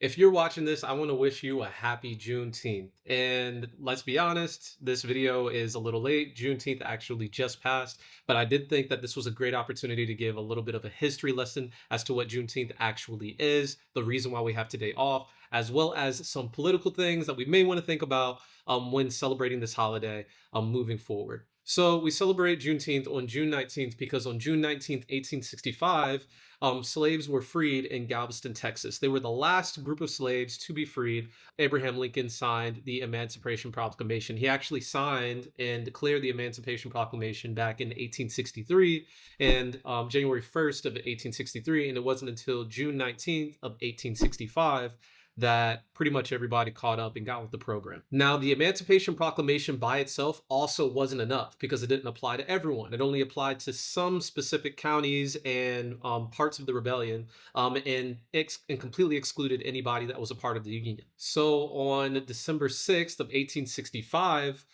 If you're watching this, I want to wish you a happy Juneteenth. And let's be honest, this video is a little late. Juneteenth actually just passed, but I did think that this was a great opportunity to give a little bit of a history lesson as to what Juneteenth actually is, the reason why we have today off, as well as some political things that we may want to think about when celebrating this holiday moving forward. So we celebrate Juneteenth on June 19th because on June 19th, 1865, slaves were freed in Galveston, Texas. They were the last group of slaves to be freed. Abraham Lincoln signed the Emancipation Proclamation. He actually signed and declared the Emancipation Proclamation back in 1863 and January 1st of 1863. And it wasn't until June 19th of 1865 that pretty much everybody caught up and got with the program. Now, the Emancipation Proclamation by itself also wasn't enough because it didn't apply to everyone. It only applied to some specific counties and parts of the rebellion, and completely excluded anybody that was a part of the Union. So on December 6th of 1865,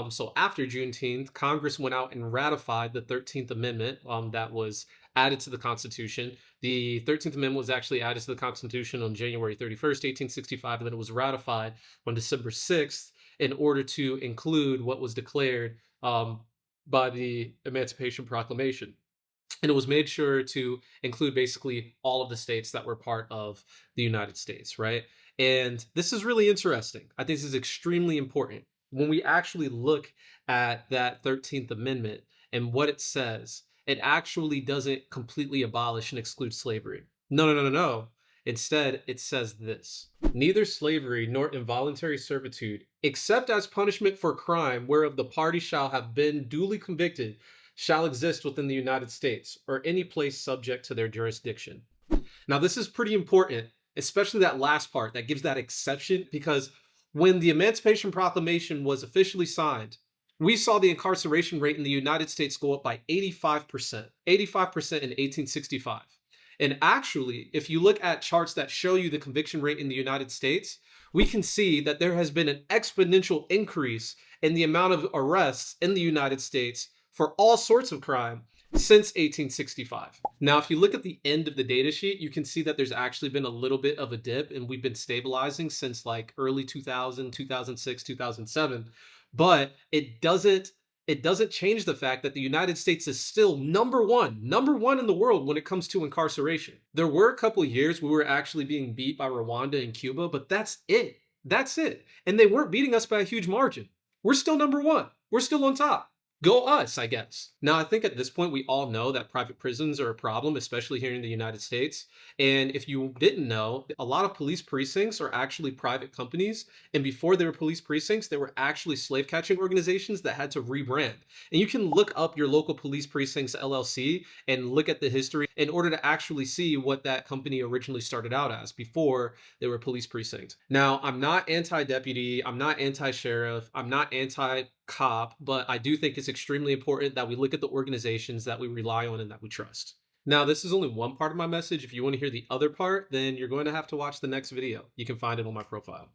so after Juneteenth, Congress went out and ratified the 13th Amendment that was added to the Constitution. The 13th Amendment was actually added to the Constitution on January 31st, 1865, and then it was ratified on December 6th in order to include what was declared by the Emancipation Proclamation. And it was made sure to include basically all of the states that were part of the United States, right? And this is really interesting. I think this is extremely important. When we actually look at that 13th Amendment and what it says, it actually doesn't completely abolish and exclude slavery. No, no, no, no, no. Instead, it says this: neither slavery nor involuntary servitude, except as punishment for crime whereof the party shall have been duly convicted, shall exist within the United States or any place subject to their jurisdiction. Now, this is pretty important, especially that last part that gives that exception, because when the Emancipation Proclamation was officially signed, we saw the incarceration rate in the United States go up by 85%, 85% in 1865. And actually, if you look at charts that show you the conviction rate in the United States, we can see that there has been an exponential increase in the amount of arrests in the United States for all sorts of crime since 1865. Now, if you look at the end of the data sheet, you can see that there's actually been a little bit of a dip, and we've been stabilizing since like early 2000, 2006, 2007. But it doesn't change the fact that the United States is still number one in the world when it comes to incarceration. There were a couple of years we were actually being beat by Rwanda and Cuba, but that's it. That's it. And they weren't beating us by a huge margin. We're still number one. We're still on top. Go us, I guess. Now, I think at this point, we all know that private prisons are a problem, especially here in the United States. And if you didn't know, a lot of police precincts are actually private companies. And before they were police precincts, they were actually slave catching organizations that had to rebrand. And you can look up your local police precincts LLC and look at the history in order to actually see what that company originally started out as before they were police precincts. Now, I'm not anti-deputy, I'm not anti-sheriff, I'm not anti-cop, but I do think it's extremely important that we look at the organizations that we rely on and that we trust. Now, this is only one part of my message. If you want to hear the other part, then you're going to have to watch the next video. You can find it on my profile.